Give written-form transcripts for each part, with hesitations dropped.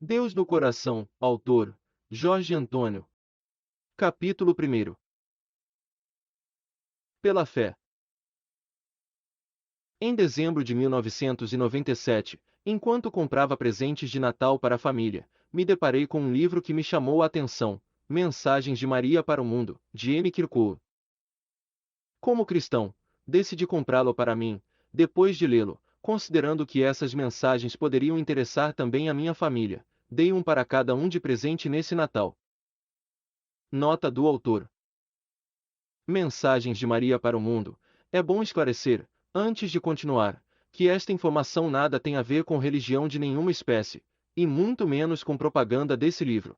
Deus no coração, autor, Jorge Antônio. Capítulo 1. Pela fé. Em dezembro de 1997, enquanto comprava presentes de Natal para a família, me deparei com um livro que me chamou a atenção, Mensagens de Maria para o Mundo, de M. Kirkwood. Como cristão, decidi comprá-lo para mim, depois de lê-lo, considerando que essas mensagens poderiam interessar também a minha família. Dei um para cada um de presente nesse Natal. Nota do autor. Mensagens de Maria para o Mundo. É bom esclarecer, antes de continuar, que esta informação nada tem a ver com religião de nenhuma espécie, e muito menos com propaganda desse livro.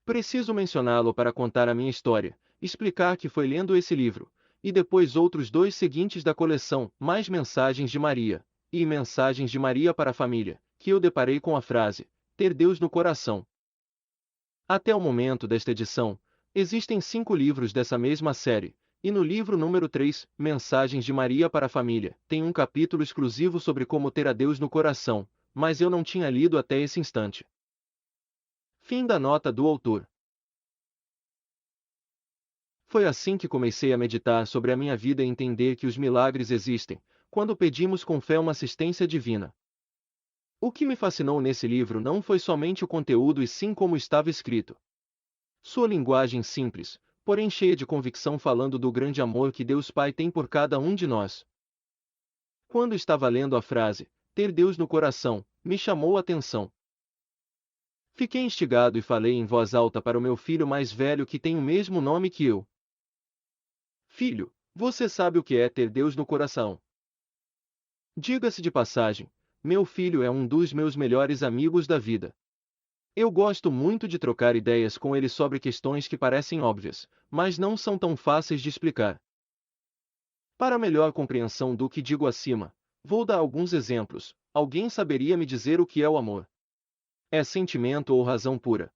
Preciso mencioná-lo para contar a minha história, explicar que foi lendo esse livro, e depois outros dois seguintes da coleção, Mais Mensagens de Maria, e Mensagens de Maria para a Família, que eu deparei com a frase, ter Deus no coração. Até o momento desta edição, existem 5 livros dessa mesma série, e no livro número 3, Mensagens de Maria para a Família, tem um capítulo exclusivo sobre como ter a Deus no coração, mas eu não tinha lido até esse instante. Fim da nota do autor. Foi assim que comecei a meditar sobre a minha vida e entender que os milagres existem, quando pedimos com fé uma assistência divina. O que me fascinou nesse livro não foi somente o conteúdo e sim como estava escrito. Sua linguagem simples, porém cheia de convicção, falando do grande amor que Deus Pai tem por cada um de nós. Quando estava lendo a frase, ter Deus no coração, me chamou a atenção. Fiquei instigado e falei em voz alta para o meu filho mais velho, que tem o mesmo nome que eu. Filho, você sabe o que é ter Deus no coração? Diga-se de passagem, meu filho é um dos meus melhores amigos da vida. Eu gosto muito de trocar ideias com ele sobre questões que parecem óbvias, mas não são tão fáceis de explicar. Para melhor compreensão do que digo acima, vou dar alguns exemplos. Alguém saberia me dizer o que é o amor? É sentimento ou razão pura?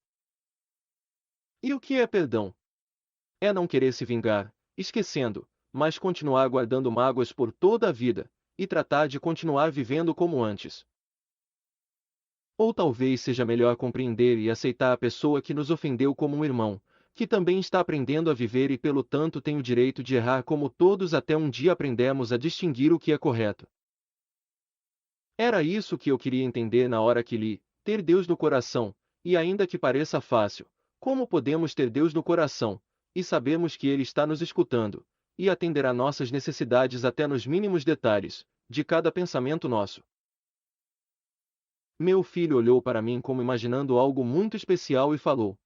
E o que é perdão? É não querer se vingar, esquecendo, mas continuar guardando mágoas por toda a vida, e tratar de continuar vivendo como antes. Ou talvez seja melhor compreender e aceitar a pessoa que nos ofendeu como um irmão, que também está aprendendo a viver e pelo tanto tem o direito de errar como todos, até um dia aprendemos a distinguir o que é correto. Era isso que eu queria entender na hora que li, ter Deus no coração, e ainda que pareça fácil, como podemos ter Deus no coração, e sabermos que Ele está nos escutando, e atenderá nossas necessidades até nos mínimos detalhes, de cada pensamento nosso? Meu filho olhou para mim como imaginando algo muito especial e falou: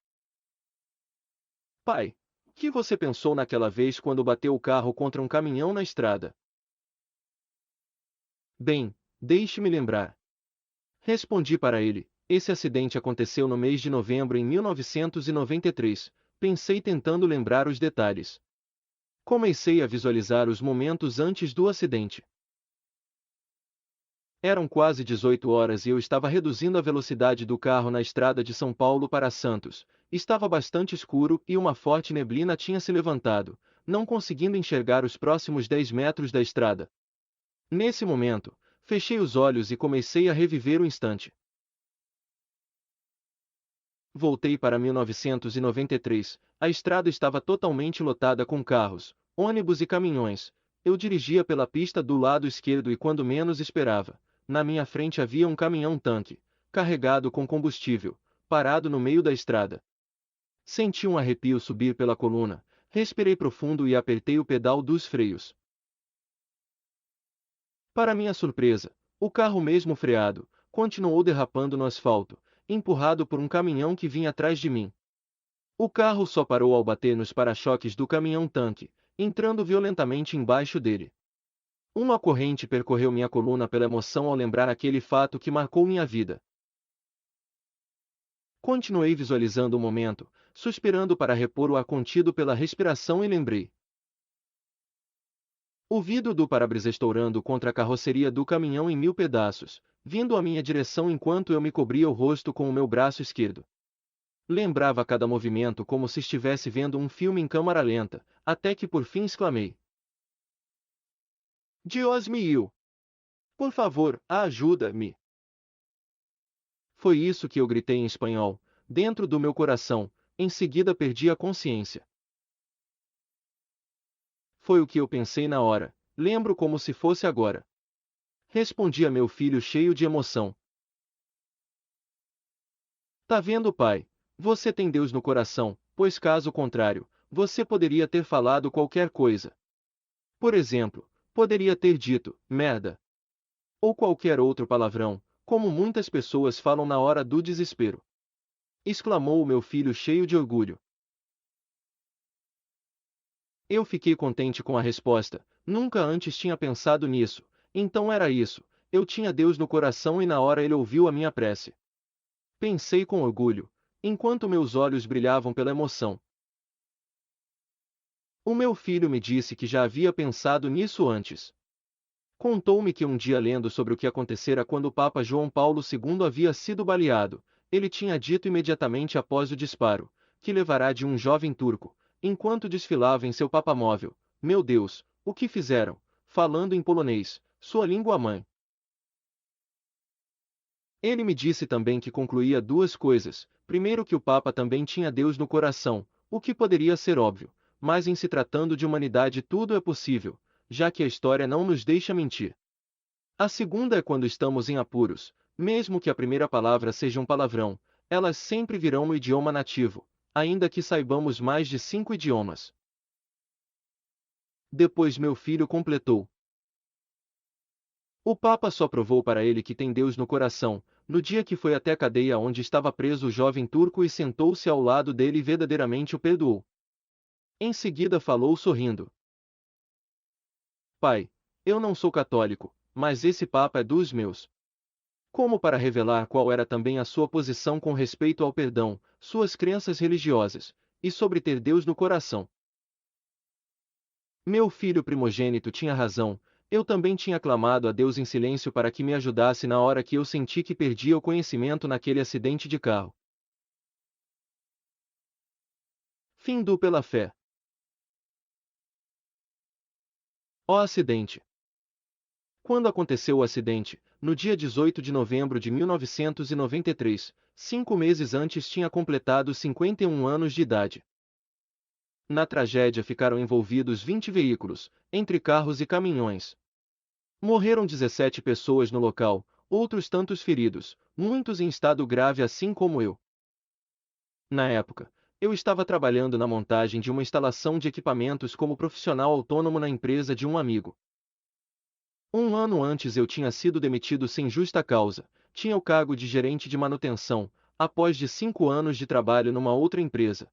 Pai, o que você pensou naquela vez quando bateu o carro contra um caminhão na estrada? Bem, deixe-me lembrar. Respondi para ele. Esse acidente aconteceu no mês de novembro em 1993. Pensei tentando lembrar os detalhes. Comecei a visualizar os momentos antes do acidente. Eram quase 18 horas e eu estava reduzindo a velocidade do carro na estrada de São Paulo para Santos. Estava bastante escuro e uma forte neblina tinha se levantado, não conseguindo enxergar os próximos 10 metros da estrada. Nesse momento, fechei os olhos e comecei a reviver o instante. Voltei para 1993. A estrada estava totalmente lotada com carros, ônibus e caminhões. Eu dirigia pela pista do lado esquerdo e quando menos esperava, na minha frente havia um caminhão-tanque, carregado com combustível, parado no meio da estrada. Senti um arrepio subir pela coluna, respirei profundo e apertei o pedal dos freios. Para minha surpresa, o carro, mesmo freado, continuou derrapando no asfalto, empurrado por um caminhão que vinha atrás de mim. O carro só parou ao bater nos para-choques do caminhão-tanque, entrando violentamente embaixo dele. Uma corrente percorreu minha coluna pela emoção ao lembrar aquele fato que marcou minha vida. Continuei visualizando o momento, suspirando para repor o ar contido pela respiração e lembrei. O vidro do para-brisa estourando contra a carroceria do caminhão em 1000 pedaços, vindo à minha direção enquanto eu me cobria o rosto com o meu braço esquerdo. Lembrava cada movimento como se estivesse vendo um filme em câmara lenta, até que por fim exclamei: Dios mío! Por favor, ajuda-me! Foi isso que eu gritei em espanhol, dentro do meu coração. Em seguida perdi a consciência. Foi o que eu pensei na hora. Lembro como se fosse agora. Respondi a meu filho cheio de emoção. Tá vendo, pai? Você tem Deus no coração, pois caso contrário, você poderia ter falado qualquer coisa. Por exemplo, poderia ter dito, merda. Ou qualquer outro palavrão, como muitas pessoas falam na hora do desespero. Exclamou o meu filho cheio de orgulho. Eu fiquei contente com a resposta, nunca antes tinha pensado nisso, então era isso, eu tinha Deus no coração e na hora ele ouviu a minha prece. Pensei com orgulho, enquanto meus olhos brilhavam pela emoção. O meu filho me disse que já havia pensado nisso antes. Contou-me que um dia lendo sobre o que acontecera quando o Papa João Paulo II havia sido baleado, ele tinha dito imediatamente após o disparo, que levará de um jovem turco, enquanto desfilava em seu papamóvel. Meu Deus, o que fizeram? Falando em polonês, sua língua mãe. Ele me disse também que concluía duas coisas. Primeiro, que o Papa também tinha Deus no coração, o que poderia ser óbvio, mas em se tratando de humanidade tudo é possível, já que a história não nos deixa mentir. A segunda é quando estamos em apuros, mesmo que a primeira palavra seja um palavrão, elas sempre virão no idioma nativo, ainda que saibamos mais de 5 idiomas. Depois meu filho completou. O Papa só provou para ele que tem Deus no coração, no dia que foi até a cadeia onde estava preso o jovem turco e sentou-se ao lado dele e verdadeiramente o perdoou. Em seguida falou sorrindo. Pai, eu não sou católico, mas esse Papa é dos meus. Como para revelar qual era também a sua posição com respeito ao perdão, suas crenças religiosas, e sobre ter Deus no coração. Meu filho primogênito tinha razão, eu também tinha clamado a Deus em silêncio para que me ajudasse na hora que eu senti que perdia o conhecimento naquele acidente de carro. Fim do Pela Fé. O acidente. Quando aconteceu o acidente, no dia 18 de novembro de 1993, 5 meses antes tinha completado 51 anos de idade. Na tragédia ficaram envolvidos 20 veículos, entre carros e caminhões. Morreram 17 pessoas no local, outros tantos feridos, muitos em estado grave assim como eu. Na época, eu estava trabalhando na montagem de uma instalação de equipamentos como profissional autônomo na empresa de um amigo. Um ano antes eu tinha sido demitido sem justa causa, tinha o cargo de gerente de manutenção, após de 5 anos de trabalho numa outra empresa.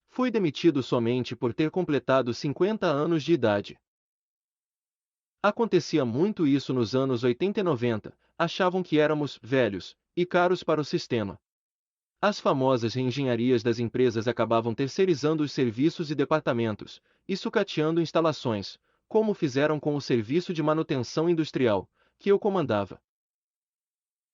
Fui demitido somente por ter completado 50 anos de idade. Acontecia muito isso nos anos 80 e 90, achavam que éramos velhos e caros para o sistema. As famosas reengenharias das empresas acabavam terceirizando os serviços e departamentos, e sucateando instalações, como fizeram com o serviço de manutenção industrial, que eu comandava.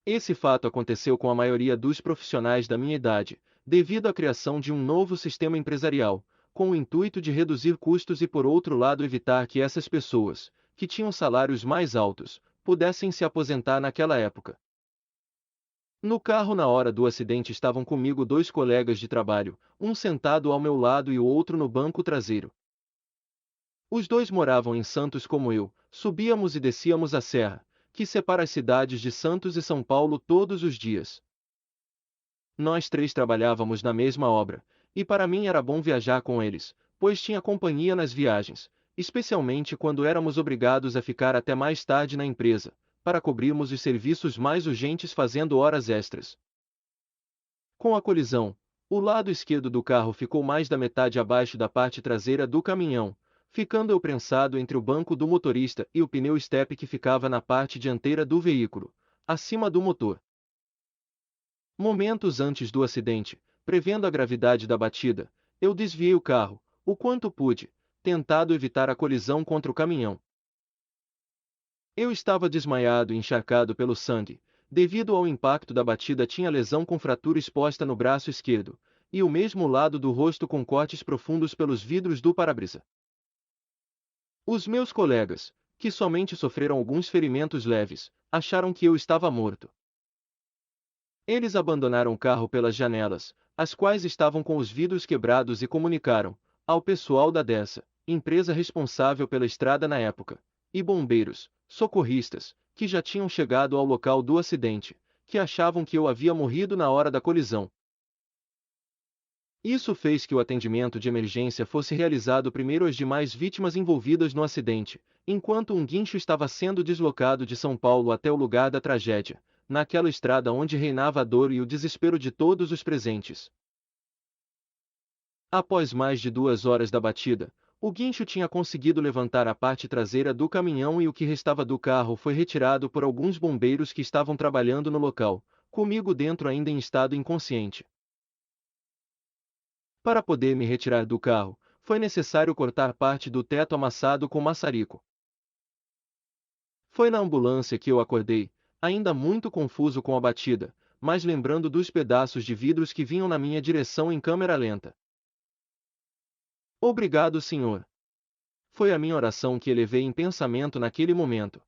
Esse fato aconteceu com a maioria dos profissionais da minha idade, devido à criação de um novo sistema empresarial, com o intuito de reduzir custos e por outro lado evitar que essas pessoas, que tinham salários mais altos, pudessem se aposentar naquela época. No carro na hora do acidente estavam comigo 2 colegas de trabalho, um sentado ao meu lado e o outro no banco traseiro. Os dois moravam em Santos como eu, subíamos e descíamos a serra, que separa as cidades de Santos e São Paulo todos os dias. Nós três trabalhávamos na mesma obra, e para mim era bom viajar com eles, pois tinha companhia nas viagens, especialmente quando éramos obrigados a ficar até mais tarde na empresa, para cobrirmos os serviços mais urgentes fazendo horas extras. Com a colisão, o lado esquerdo do carro ficou mais da metade abaixo da parte traseira do caminhão, ficando eu prensado entre o banco do motorista e o pneu estepe que ficava na parte dianteira do veículo, acima do motor. Momentos antes do acidente, prevendo a gravidade da batida, eu desviei o carro, o quanto pude, tentado evitar a colisão contra o caminhão. Eu estava desmaiado e encharcado pelo sangue, devido ao impacto da batida tinha lesão com fratura exposta no braço esquerdo, e o mesmo lado do rosto com cortes profundos pelos vidros do para-brisa. Os meus colegas, que somente sofreram alguns ferimentos leves, acharam que eu estava morto. Eles abandonaram o carro pelas janelas, as quais estavam com os vidros quebrados, e comunicaram ao pessoal da DESA, empresa responsável pela estrada na época, e bombeiros, socorristas, que já tinham chegado ao local do acidente, que achavam que eu havia morrido na hora da colisão. Isso fez que o atendimento de emergência fosse realizado primeiro às demais vítimas envolvidas no acidente, enquanto um guincho estava sendo deslocado de São Paulo até o lugar da tragédia, naquela estrada onde reinava a dor e o desespero de todos os presentes. Após mais de 2 horas da batida, o guincho tinha conseguido levantar a parte traseira do caminhão e o que restava do carro foi retirado por alguns bombeiros que estavam trabalhando no local, comigo dentro ainda em estado inconsciente. Para poder me retirar do carro, foi necessário cortar parte do teto amassado com maçarico. Foi na ambulância que eu acordei, ainda muito confuso com a batida, mas lembrando dos pedaços de vidros que vinham na minha direção em câmera lenta. Obrigado, Senhor. Foi a minha oração que elevei em pensamento naquele momento.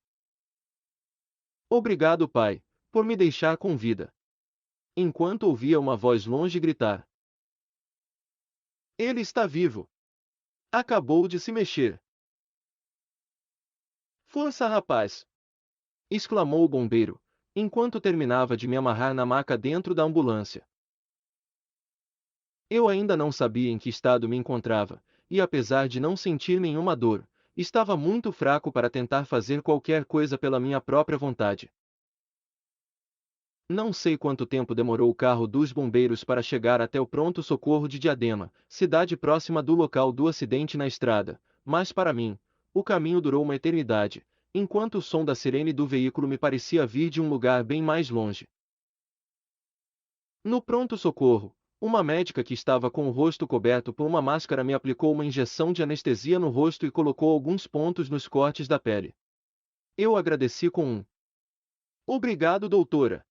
Obrigado, Pai, por me deixar com vida. Enquanto ouvia uma voz longe gritar: Ele está vivo! Acabou de se mexer. Força, rapaz! Exclamou o bombeiro, enquanto terminava de me amarrar na maca dentro da ambulância. Eu ainda não sabia em que estado me encontrava, e apesar de não sentir nenhuma dor, estava muito fraco para tentar fazer qualquer coisa pela minha própria vontade. Não sei quanto tempo demorou o carro dos bombeiros para chegar até o pronto-socorro de Diadema, cidade próxima do local do acidente na estrada, mas para mim, o caminho durou uma eternidade, enquanto o som da sirene do veículo me parecia vir de um lugar bem mais longe. No pronto-socorro, uma médica que estava com o rosto coberto por uma máscara me aplicou uma injeção de anestesia no rosto e colocou alguns pontos nos cortes da pele. Eu agradeci com um "Obrigado, doutora."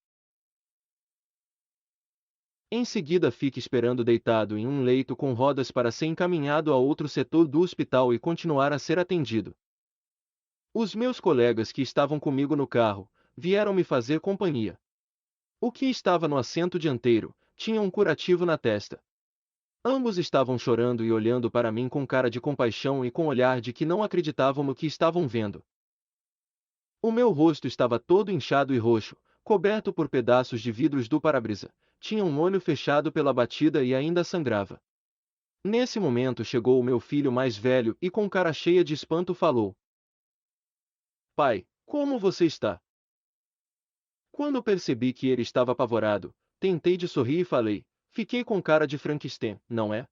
Em seguida fique esperando deitado em um leito com rodas para ser encaminhado a outro setor do hospital e continuar a ser atendido. Os meus colegas que estavam comigo no carro, vieram me fazer companhia. O que estava no assento dianteiro, tinha um curativo na testa. Ambos estavam chorando e olhando para mim com cara de compaixão e com olhar de que não acreditavam no que estavam vendo. O meu rosto estava todo inchado e roxo, coberto por pedaços de vidros do para-brisa. Tinha um olho fechado pela batida e ainda sangrava. Nesse momento chegou o meu filho mais velho e com cara cheia de espanto falou: Pai, como você está? Quando percebi que ele estava apavorado, tentei de sorrir e falei: Fiquei com cara de Frankenstein, não é?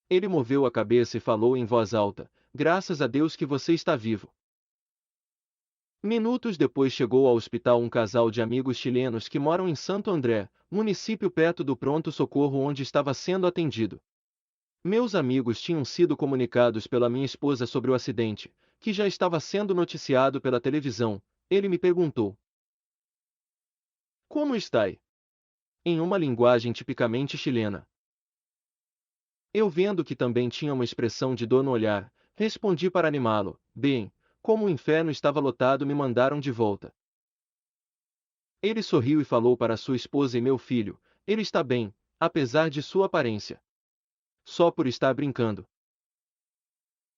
Ele moveu a cabeça e falou em voz alta: Graças a Deus que você está vivo. Minutos depois chegou ao hospital um casal de amigos chilenos que moram em Santo André, município perto do pronto-socorro onde estava sendo atendido. Meus amigos tinham sido comunicados pela minha esposa sobre o acidente, que já estava sendo noticiado pela televisão. Ele me perguntou: Como está? Em uma linguagem tipicamente chilena. Eu, vendo que também tinha uma expressão de dor no olhar, respondi para animá-lo: Bem, como o inferno estava lotado, me mandaram de volta. Ele sorriu e falou para sua esposa e meu filho: Ele está bem, apesar de sua aparência. Só por estar brincando.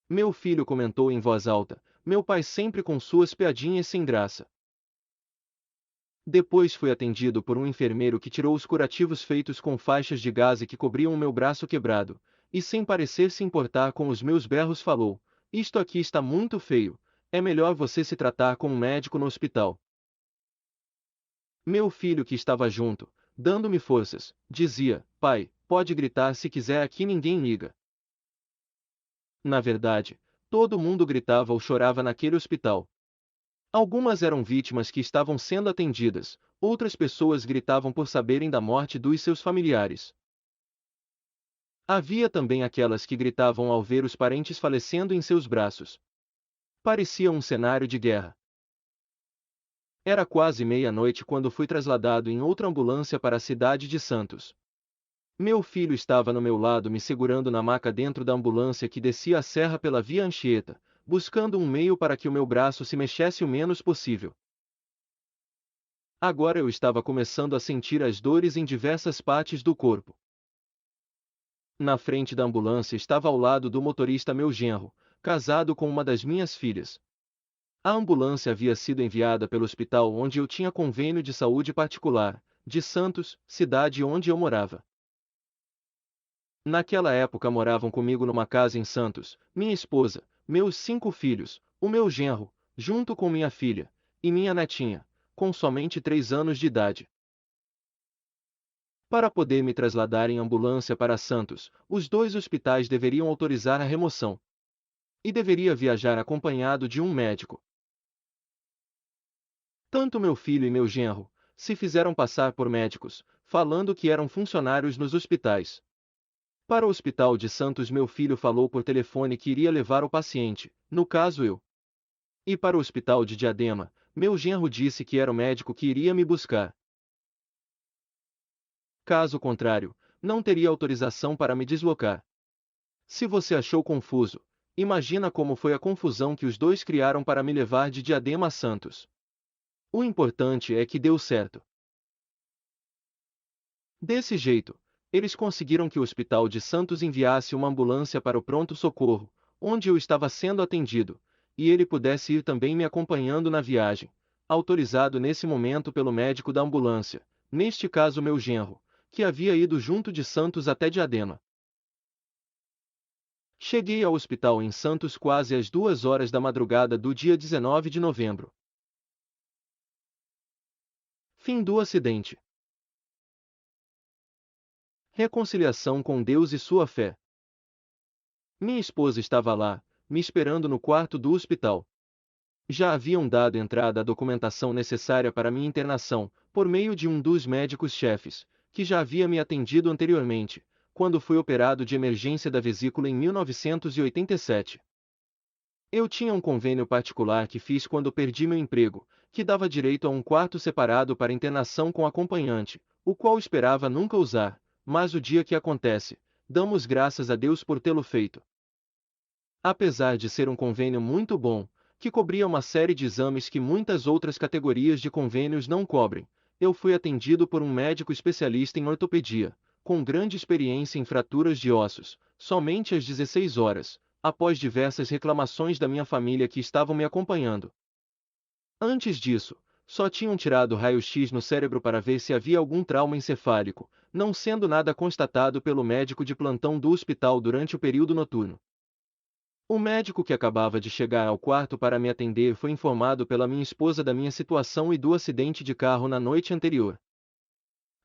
Meu filho comentou em voz alta: Meu pai sempre com suas piadinhas sem graça. Depois fui atendido por um enfermeiro que tirou os curativos feitos com faixas de gaze que cobriam o meu braço quebrado, e sem parecer se importar com os meus berros falou: Isto aqui está muito feio, é melhor você se tratar com um médico no hospital. Meu filho que estava junto, dando-me forças, dizia: Pai, pode gritar se quiser, aqui ninguém liga. Na verdade, todo mundo gritava ou chorava naquele hospital. Algumas eram vítimas que estavam sendo atendidas, outras pessoas gritavam por saberem da morte dos seus familiares. Havia também aquelas que gritavam ao ver os parentes falecendo em seus braços. Parecia um cenário de guerra. Era quase meia-noite quando fui trasladado em outra ambulância para a cidade de Santos. Meu filho estava no meu lado me segurando na maca dentro da ambulância que descia a serra pela Via Anchieta, buscando um meio para que o meu braço se mexesse o menos possível. Agora eu estava começando a sentir as dores em diversas partes do corpo. Na frente da ambulância estava ao lado do motorista meu genro, casado com uma das minhas filhas. A ambulância havia sido enviada pelo hospital onde eu tinha convênio de saúde particular, de Santos, cidade onde eu morava. Naquela época moravam comigo numa casa em Santos, minha esposa, meus 5 filhos, o meu genro, junto com minha filha, e minha netinha, com somente 3 anos de idade. Para poder me trasladar em ambulância para Santos, os 2 hospitais deveriam autorizar a remoção. E deveria viajar acompanhado de um médico. Tanto meu filho e meu genro se fizeram passar por médicos, falando que eram funcionários nos hospitais. Para o hospital de Santos, meu filho falou por telefone que iria levar o paciente, no caso eu. E para o hospital de Diadema, meu genro disse que era o médico que iria me buscar. Caso contrário, não teria autorização para me deslocar. Se você achou confuso, imagina como foi a confusão que os 2 criaram para me levar de Diadema a Santos. O importante é que deu certo. Desse jeito, eles conseguiram que o Hospital de Santos enviasse uma ambulância para o pronto-socorro, onde eu estava sendo atendido, e ele pudesse ir também me acompanhando na viagem, autorizado nesse momento pelo médico da ambulância, neste caso meu genro, que havia ido junto de Santos até Diadema. Cheguei ao hospital em Santos quase às 2 horas da madrugada do dia 19 de novembro. Fim do acidente. Reconciliação com Deus e sua fé. Minha esposa estava lá, me esperando no quarto do hospital. Já haviam dado entrada à documentação necessária para minha internação, por meio de um dos médicos-chefes, que já havia me atendido anteriormente, quando fui operado de emergência da vesícula em 1987. Eu tinha um convênio particular que fiz quando perdi meu emprego, que dava direito a um quarto separado para internação com acompanhante, o qual esperava nunca usar, mas o dia que acontece, damos graças a Deus por tê-lo feito. Apesar de ser um convênio muito bom, que cobria uma série de exames que muitas outras categorias de convênios não cobrem, eu fui atendido por um médico especialista em ortopedia, com grande experiência em fraturas de ossos, somente às 16 horas, após diversas reclamações da minha família que estavam me acompanhando. Antes disso, só tinham tirado raio-x no cérebro para ver se havia algum trauma encefálico, não sendo nada constatado pelo médico de plantão do hospital durante o período noturno. O médico que acabava de chegar ao quarto para me atender foi informado pela minha esposa da minha situação e do acidente de carro na noite anterior.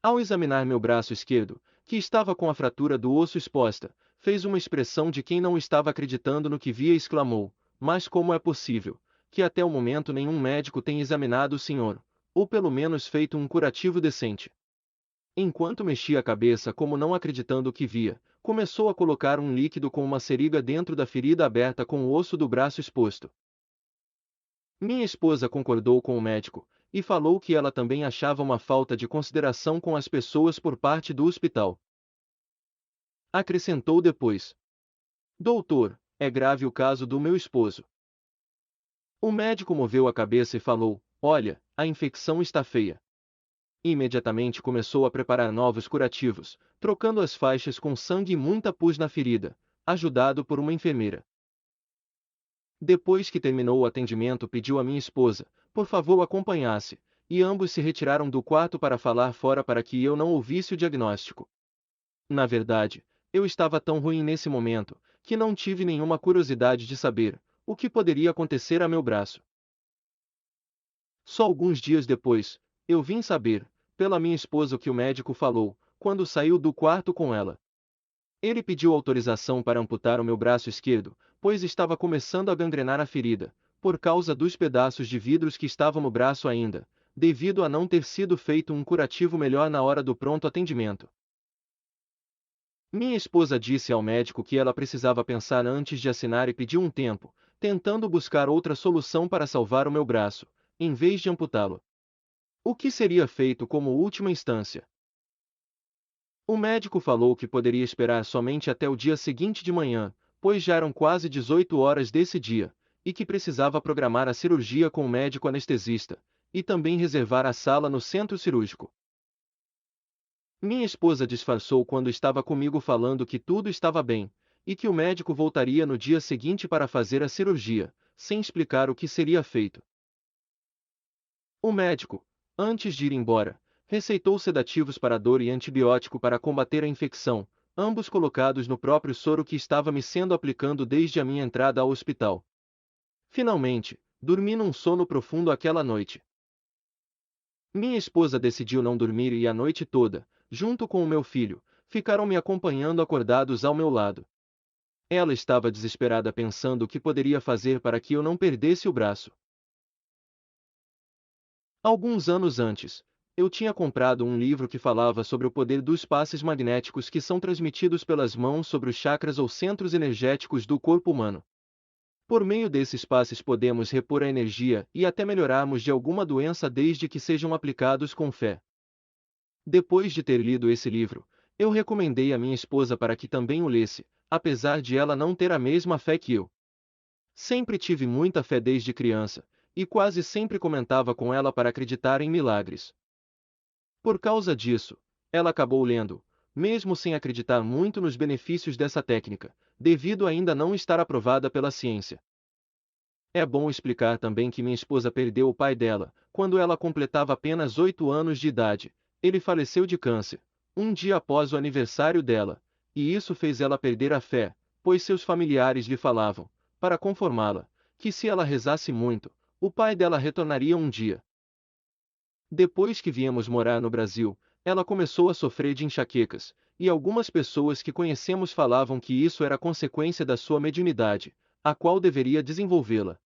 Ao examinar meu braço esquerdo, que estava com a fratura do osso exposta, fez uma expressão de quem não estava acreditando no que via e exclamou: "Mas como é possível, que até o momento nenhum médico tenha examinado o senhor, ou pelo menos feito um curativo decente?" Enquanto mexia a cabeça como não acreditando o que via, começou a colocar um líquido com uma seringa dentro da ferida aberta com o osso do braço exposto. Minha esposa concordou com o médico, e falou que ela também achava uma falta de consideração com as pessoas por parte do hospital. Acrescentou depois: "Doutor, é grave o caso do meu esposo." O médico moveu a cabeça e falou: "Olha, a infecção está feia." Imediatamente começou a preparar novos curativos, trocando as faixas com sangue e muita pus na ferida, ajudado por uma enfermeira. Depois que terminou o atendimento, pediu a minha esposa, por favor, acompanhasse, e ambos se retiraram do quarto para falar fora para que eu não ouvisse o diagnóstico. Na verdade, eu estava tão ruim nesse momento, que não tive nenhuma curiosidade de saber o que poderia acontecer a meu braço. Só alguns dias depois, eu vim saber, pela minha esposa, o que o médico falou, quando saiu do quarto com ela. Ele pediu autorização para amputar o meu braço esquerdo, pois estava começando a gangrenar a ferida, por causa dos pedaços de vidros que estavam no braço ainda, devido a não ter sido feito um curativo melhor na hora do pronto atendimento. Minha esposa disse ao médico que ela precisava pensar antes de assinar e pediu um tempo, tentando buscar outra solução para salvar o meu braço, em vez de amputá-lo. O que seria feito como última instância? O médico falou que poderia esperar somente até o dia seguinte de manhã, pois já eram quase 18 horas desse dia, e que precisava programar a cirurgia com o médico anestesista, e também reservar a sala no centro cirúrgico. Minha esposa disfarçou quando estava comigo falando que tudo estava bem, e que o médico voltaria no dia seguinte para fazer a cirurgia, sem explicar o que seria feito. O médico, antes de ir embora, receitou sedativos para a dor e antibiótico para combater a infecção, ambos colocados no próprio soro que estava me sendo aplicando desde a minha entrada ao hospital. Finalmente, dormi num sono profundo aquela noite. Minha esposa decidiu não dormir e a noite toda, junto com o meu filho, ficaram me acompanhando acordados ao meu lado. Ela estava desesperada pensando o que poderia fazer para que eu não perdesse o braço. Alguns anos antes, eu tinha comprado um livro que falava sobre o poder dos passes magnéticos que são transmitidos pelas mãos sobre os chakras ou centros energéticos do corpo humano. Por meio desses passes podemos repor a energia e até melhorarmos de alguma doença desde que sejam aplicados com fé. Depois de ter lido esse livro, eu recomendei à minha esposa para que também o lesse, apesar de ela não ter a mesma fé que eu. Sempre tive muita fé desde criança, e quase sempre comentava com ela para acreditar em milagres. Por causa disso, ela acabou lendo, mesmo sem acreditar muito nos benefícios dessa técnica, devido a ainda não estar aprovada pela ciência. É bom explicar também que minha esposa perdeu o pai dela, quando ela completava apenas 8 anos de idade. Ele faleceu de câncer, um dia após o aniversário dela, e isso fez ela perder a fé, pois seus familiares lhe falavam, para conformá-la, que se ela rezasse muito, o pai dela retornaria um dia. Depois que viemos morar no Brasil, ela começou a sofrer de enxaquecas, e algumas pessoas que conhecemos falavam que isso era consequência da sua mediunidade, a qual deveria desenvolvê-la.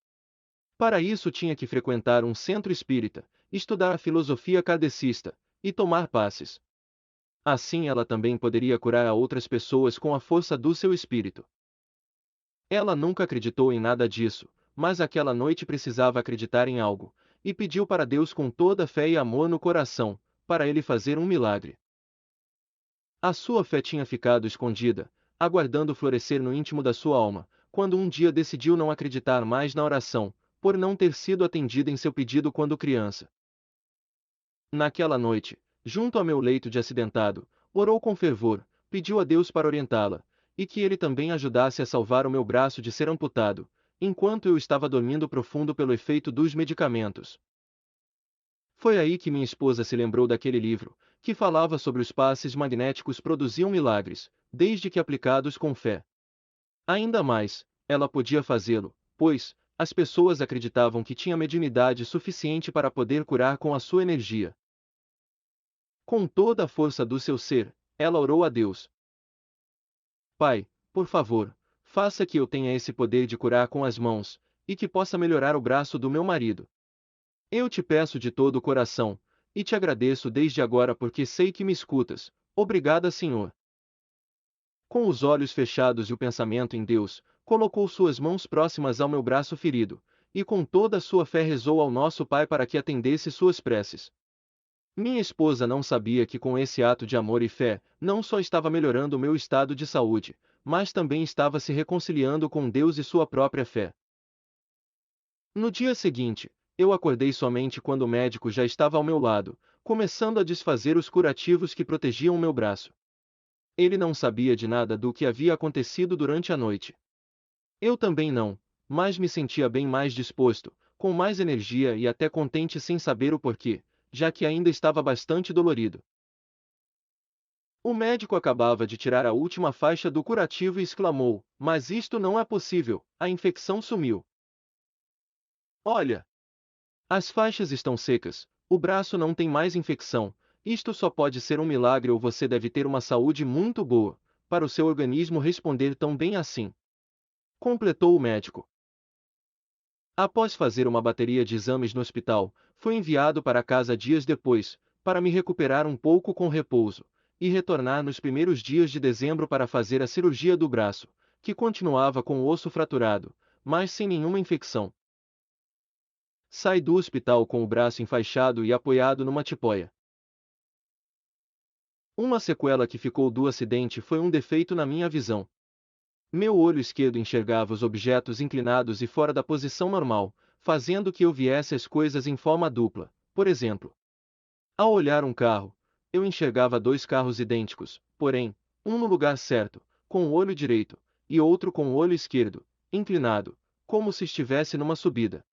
Para isso tinha que frequentar um centro espírita, estudar a filosofia kardecista, e tomar passes. Assim ela também poderia curar a outras pessoas com a força do seu espírito. Ela nunca acreditou em nada disso, mas aquela noite precisava acreditar em algo, e pediu para Deus com toda a fé e amor no coração, para ele fazer um milagre. A sua fé tinha ficado escondida, aguardando florescer no íntimo da sua alma, quando um dia decidiu não acreditar mais na oração, por não ter sido atendida em seu pedido quando criança. Naquela noite, junto a meu leito de acidentado, orou com fervor, pediu a Deus para orientá-la, e que ele também ajudasse a salvar o meu braço de ser amputado, enquanto eu estava dormindo profundo pelo efeito dos medicamentos. Foi aí que minha esposa se lembrou daquele livro, que falava sobre os passes magnéticos produziam milagres, desde que aplicados com fé. Ainda mais, ela podia fazê-lo, pois, as pessoas acreditavam que tinha mediunidade suficiente para poder curar com a sua energia. Com toda a força do seu ser, ela orou a Deus. Pai, por favor, faça que eu tenha esse poder de curar com as mãos, e que possa melhorar o braço do meu marido. Eu te peço de todo o coração, e te agradeço desde agora porque sei que me escutas. Obrigada, Senhor. Com os olhos fechados e o pensamento em Deus, colocou suas mãos próximas ao meu braço ferido, e com toda a sua fé rezou ao nosso Pai para que atendesse suas preces. Minha esposa não sabia que com esse ato de amor e fé, não só estava melhorando o meu estado de saúde, mas também estava se reconciliando com Deus e sua própria fé. No dia seguinte, eu acordei somente quando o médico já estava ao meu lado, começando a desfazer os curativos que protegiam o meu braço. Ele não sabia de nada do que havia acontecido durante a noite. Eu também não, mas me sentia bem mais disposto, com mais energia e até contente sem saber o porquê, já que ainda estava bastante dolorido. O médico acabava de tirar a última faixa do curativo e exclamou: "Mas isto não é possível, a infecção sumiu. Olha! As faixas estão secas, o braço não tem mais infecção, isto só pode ser um milagre ou você deve ter uma saúde muito boa, para o seu organismo responder tão bem assim", completou o médico. Após fazer uma bateria de exames no hospital, fui enviado para casa dias depois, para me recuperar um pouco com repouso, e retornar nos primeiros dias de dezembro para fazer a cirurgia do braço, que continuava com o osso fraturado, mas sem nenhuma infecção. Saí do hospital com o braço enfaixado e apoiado numa tipóia. Uma sequela que ficou do acidente foi um defeito na minha visão. Meu olho esquerdo enxergava os objetos inclinados e fora da posição normal, fazendo que eu viesse as coisas em forma dupla, por exemplo. Ao olhar um carro, eu enxergava dois carros idênticos, porém, um no lugar certo, com o olho direito, e outro com o olho esquerdo, inclinado, como se estivesse numa subida.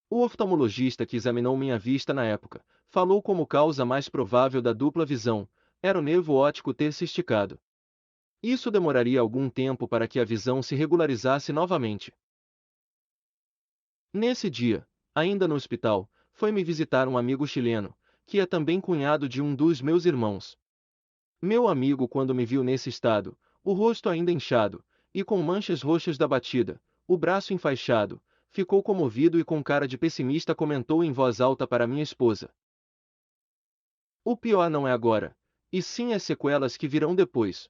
O oftalmologista que examinou minha vista na época, falou como causa mais provável da dupla visão, era o nervo óptico ter se esticado. Isso demoraria algum tempo para que a visão se regularizasse novamente. Nesse dia, ainda no hospital, foi me visitar um amigo chileno, que é também cunhado de um dos meus irmãos. Meu amigo, quando me viu nesse estado, o rosto ainda inchado, e com manchas roxas da batida, o braço enfaixado, ficou comovido e com cara de pessimista comentou em voz alta para minha esposa: "O pior não é agora, e sim as sequelas que virão depois."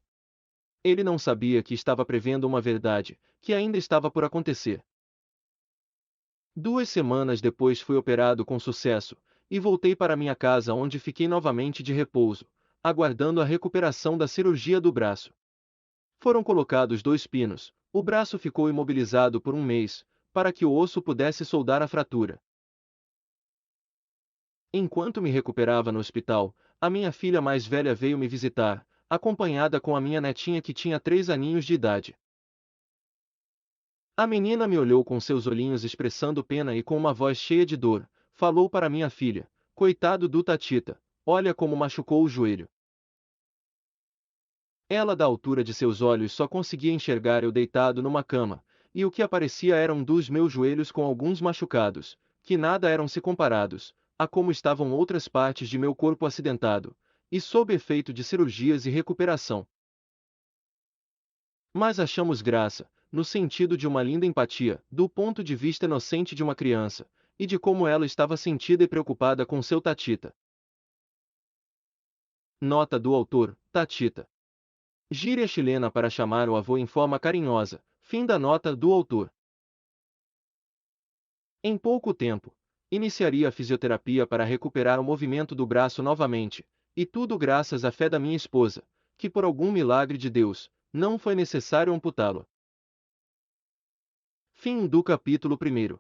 Ele não sabia que estava prevendo uma verdade, que ainda estava por acontecer. 2 semanas depois fui operado com sucesso, e voltei para minha casa onde fiquei novamente de repouso, aguardando a recuperação da cirurgia do braço. Foram colocados 2 pinos, o braço ficou imobilizado por um mês, para que o osso pudesse soldar a fratura. Enquanto me recuperava no hospital, a minha filha mais velha veio me visitar, acompanhada com a minha netinha que tinha 3 aninhos de idade. A menina me olhou com seus olhinhos expressando pena e com uma voz cheia de dor, falou para minha filha: "Coitado do Tatita, olha como machucou o joelho." Ela, da altura de seus olhos, só conseguia enxergar eu deitado numa cama, e o que aparecia eram dos meus joelhos com alguns machucados, que nada eram se comparados a como estavam outras partes de meu corpo acidentado, e sob efeito de cirurgias e recuperação. Mas achamos graça, no sentido de uma linda empatia, do ponto de vista inocente de uma criança, e de como ela estava sentida e preocupada com seu Tatita. Nota do autor: Tatita. Gíria chilena para chamar o avô em forma carinhosa. Fim da nota do autor. Em pouco tempo, iniciaria a fisioterapia para recuperar o movimento do braço novamente, e tudo graças à fé da minha esposa, que por algum milagre de Deus, não foi necessário amputá-lo. Fim do capítulo 1.